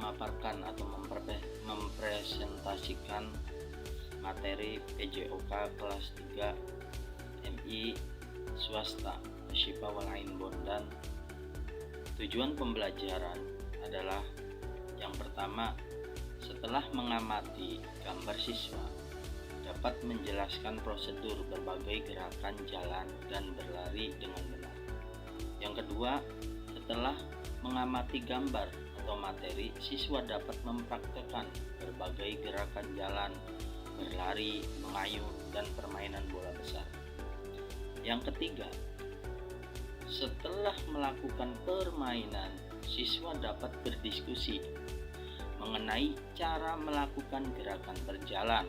memaparkan atau mempresentasikan materi PJOK kelas 3 MI swasta Syifa Walain Bondan. Tujuan pembelajaran adalah yang pertama, setelah mengamati gambar siswa dapat menjelaskan prosedur berbagai gerakan jalan dan berlari dengan benar. Yang kedua, setelah mengamati gambar atau materi, siswa dapat mempraktekkan berbagai gerakan jalan, berlari, mengayuh, dan permainan bola besar. Yang ketiga, setelah melakukan permainan, siswa dapat berdiskusi mengenai cara melakukan gerakan berjalan,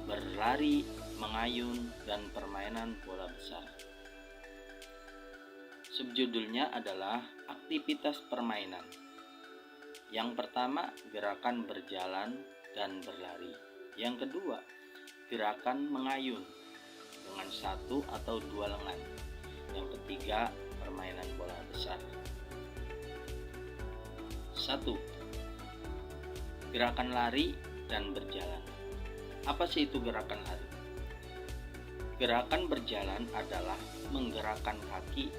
berlari, mengayun, dan permainan bola besar. Subjudulnya adalah aktivitas permainan. Yang pertama, gerakan berjalan dan berlari. Yang kedua, gerakan mengayun dengan 1 atau 2 lengan. Yang ketiga, permainan bola besar. 1. Gerakan lari dan berjalan. Apa sih itu gerakan lari? Gerakan berjalan adalah menggerakkan kaki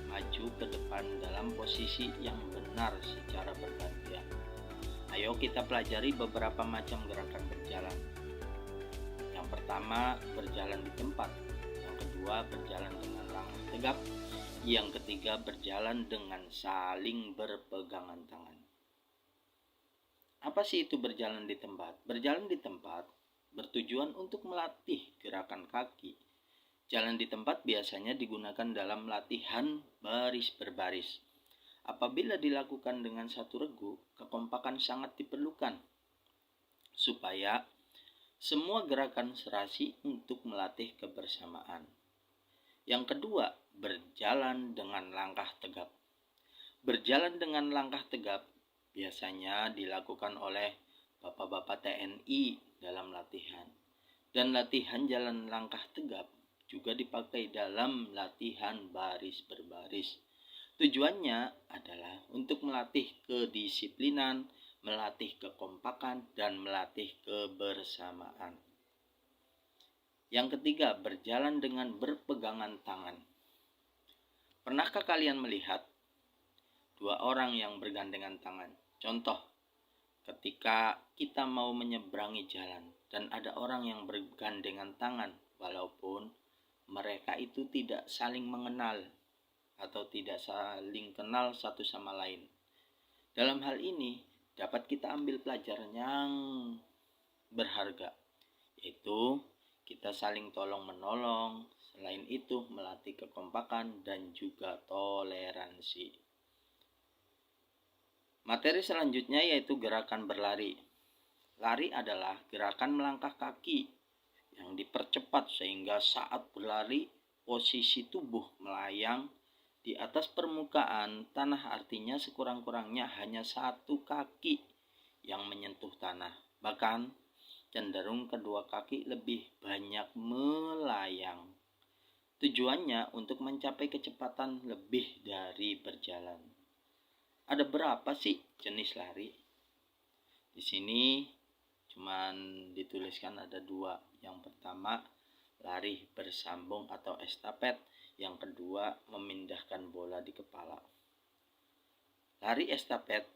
maju ke depan dalam posisi yang benar secara bergantian. Ayo kita pelajari beberapa macam gerakan berjalan. Yang pertama, berjalan di tempat. Yang kedua, berjalan dengan langkah tegap. Yang ketiga, berjalan dengan saling berpegangan tangan. Apa sih itu berjalan di tempat? Berjalan di tempat bertujuan untuk melatih gerakan kaki. Jalan di tempat biasanya digunakan dalam latihan baris berbaris. Apabila dilakukan dengan satu regu, kekompakan sangat diperlukan supaya semua gerakan serasi untuk melatih kebersamaan. Yang kedua, berjalan dengan langkah tegap. Berjalan dengan langkah tegap biasanya dilakukan oleh bapak-bapak TNI dalam latihan. Dan latihan jalan langkah tegap juga dipakai dalam latihan baris berbaris. Tujuannya adalah untuk melatih kedisiplinan, melatih kekompakan, dan melatih kebersamaan. Yang ketiga, berjalan dengan berpegangan tangan. Pernahkah kalian melihat 2 orang yang bergandengan tangan? Contoh, ketika kita mau menyeberangi jalan dan ada orang yang bergandengan tangan, walaupun mereka itu tidak saling mengenal atau tidak saling kenal satu sama lain. Dalam hal ini dapat kita ambil pelajaran yang berharga, yaitu kita saling tolong menolong. Selain itu melatih kekompakan dan juga toleransi. Materi selanjutnya yaitu gerakan berlari. Lari adalah gerakan melangkah kaki yang dipercepat sehingga saat berlari posisi tubuh melayang di atas permukaan tanah, artinya sekurang-kurangnya hanya 1 kaki yang menyentuh tanah. Bahkan cenderung kedua kaki lebih banyak melayang. Tujuannya untuk mencapai kecepatan lebih dari berjalan. Ada berapa sih jenis lari? Di sini cuman dituliskan ada 2. Yang pertama, lari bersambung atau estafet. Yang kedua, memindahkan bola di kepala. Lari estafet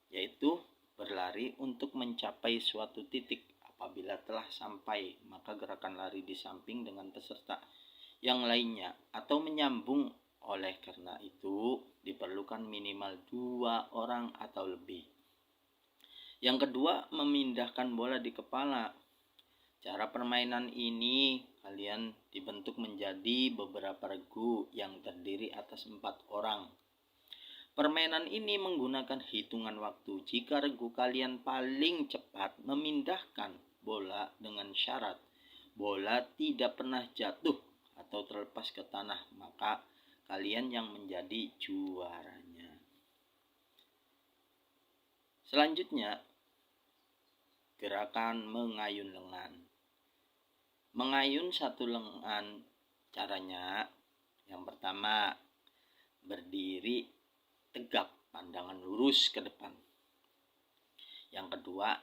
yaitu berlari untuk mencapai suatu titik. Apabila telah sampai, maka gerakan lari di samping dengan peserta yang lainnya atau menyambung. Oleh karena itu, diperlukan minimal 2 orang atau lebih. Yang kedua, memindahkan bola di kepala. Cara permainan ini kalian dibentuk menjadi beberapa regu yang terdiri atas 4 orang. Permainan ini menggunakan hitungan waktu. Jika regu kalian paling cepat memindahkan bola dengan syarat bola tidak pernah jatuh atau terlepas ke tanah, maka kalian yang menjadi juaranya. Selanjutnya, gerakan mengayun lengan. Mengayun 1 lengan caranya yang pertama, berdiri tegap, pandangan lurus ke depan. Yang kedua,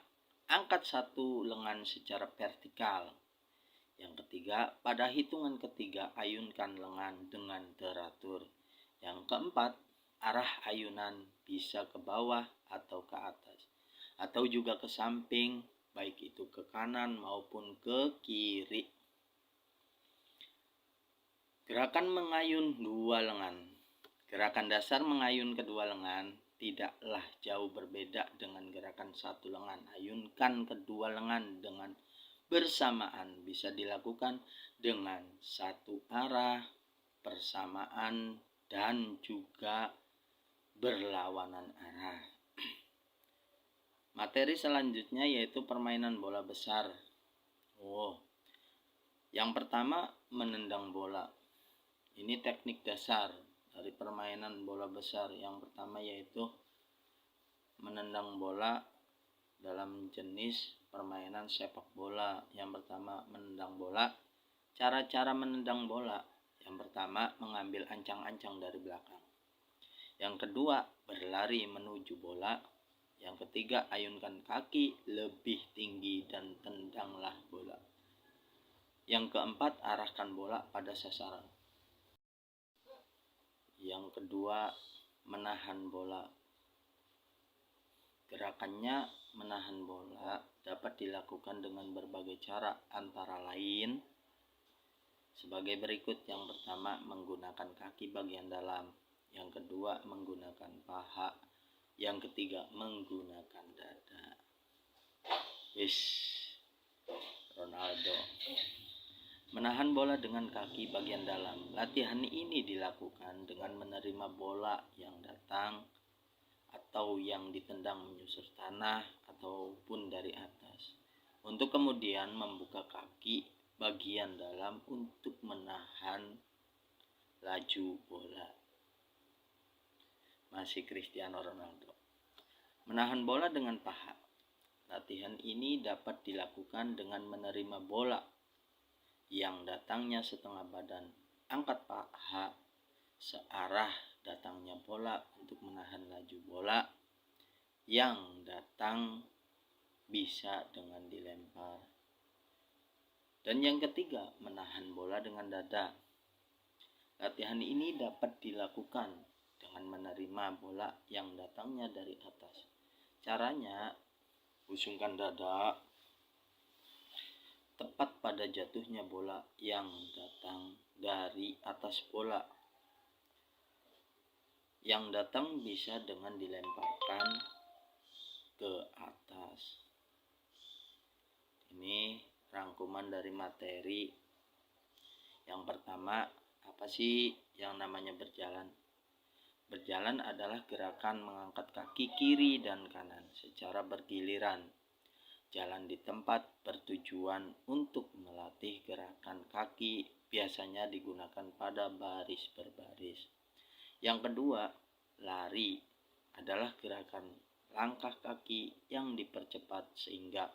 angkat satu lengan secara vertikal. Yang ketiga, pada hitungan ketiga ayunkan lengan dengan teratur. Yang keempat, arah ayunan bisa ke bawah atau ke atas, atau juga ke samping, baik itu ke kanan maupun ke kiri. Gerakan mengayun dua lengan. Gerakan dasar mengayun kedua lengan tidaklah jauh berbeda dengan gerakan satu lengan. Ayunkan kedua lengan dengan bersamaan, bisa dilakukan dengan satu arah, persamaan, dan juga berlawanan arah. Materi selanjutnya yaitu permainan bola besar. Yang pertama, menendang bola. Ini teknik dasar dari permainan bola besar. Yang pertama yaitu menendang bola dalam jenis permainan sepak bola. Yang pertama, menendang bola. Cara-cara menendang bola. Yang pertama, mengambil ancang-ancang dari belakang. Yang kedua, berlari menuju bola. Yang ketiga, ayunkan kaki lebih tinggi dan tendanglah bola. Yang keempat, arahkan bola pada sasaran. Yang kedua, menahan bola. Gerakannya menahan bola dapat dilakukan dengan berbagai cara, antara lain sebagai berikut. Yang pertama, menggunakan kaki bagian dalam. Yang kedua, menggunakan paha. Yang ketiga, menggunakan dada. Ronaldo. Menahan bola dengan kaki bagian dalam. Latihan ini dilakukan dengan menerima bola yang datang atau yang ditendang menyusur tanah ataupun dari atas, untuk kemudian membuka kaki bagian dalam untuk menahan laju bola. Masih Cristiano Ronaldo. Menahan bola dengan paha. Latihan ini dapat dilakukan dengan menerima bola yang datangnya setengah badan. Angkat paha searah datangnya bola untuk menahan laju bola yang datang, bisa dengan dilempar. Dan yang ketiga, menahan bola dengan dada. Latihan ini dapat dilakukan dengan menerima bola yang datangnya dari atas. Caranya, usungkan dada tepat pada jatuhnya bola yang datang dari atas bola. Yang datang bisa dengan dilemparkan ke atas. Ini rangkuman dari materi. Yang pertama, apa sih yang namanya berjalan? Berjalan adalah gerakan mengangkat kaki kiri dan kanan secara bergiliran. Jalan di tempat bertujuan untuk melatih gerakan kaki, biasanya digunakan pada baris berbaris. Yang kedua, lari adalah gerakan langkah kaki yang dipercepat sehingga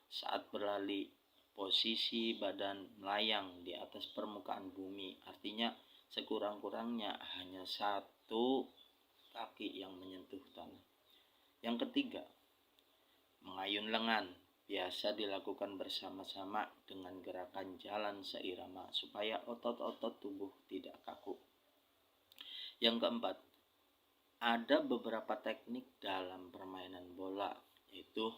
saat berlari posisi badan melayang di atas permukaan bumi. Artinya sekurang-kurangnya hanya satu kaki yang menyentuh tanah. Yang ketiga, mengayun lengan biasa dilakukan bersama-sama dengan gerakan jalan seirama supaya otot-otot tubuh tidak kaku. Yang keempat, ada beberapa teknik dalam permainan bola, yaitu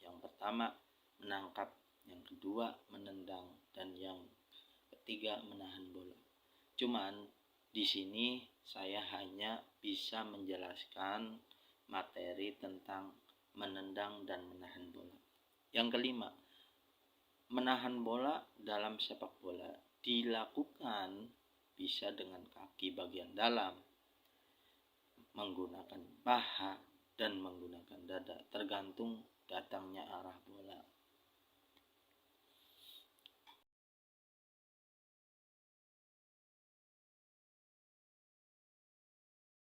yang pertama, menangkap, yang kedua, menendang, dan yang ketiga, menahan bola. Cuman di sini saya hanya bisa menjelaskan materi tentang menendang dan menahan bola. Yang kelima, menahan bola dalam sepak bola dilakukan bisa dengan kaki bagian dalam, menggunakan paha, dan menggunakan dada, tergantung datangnya arah bola.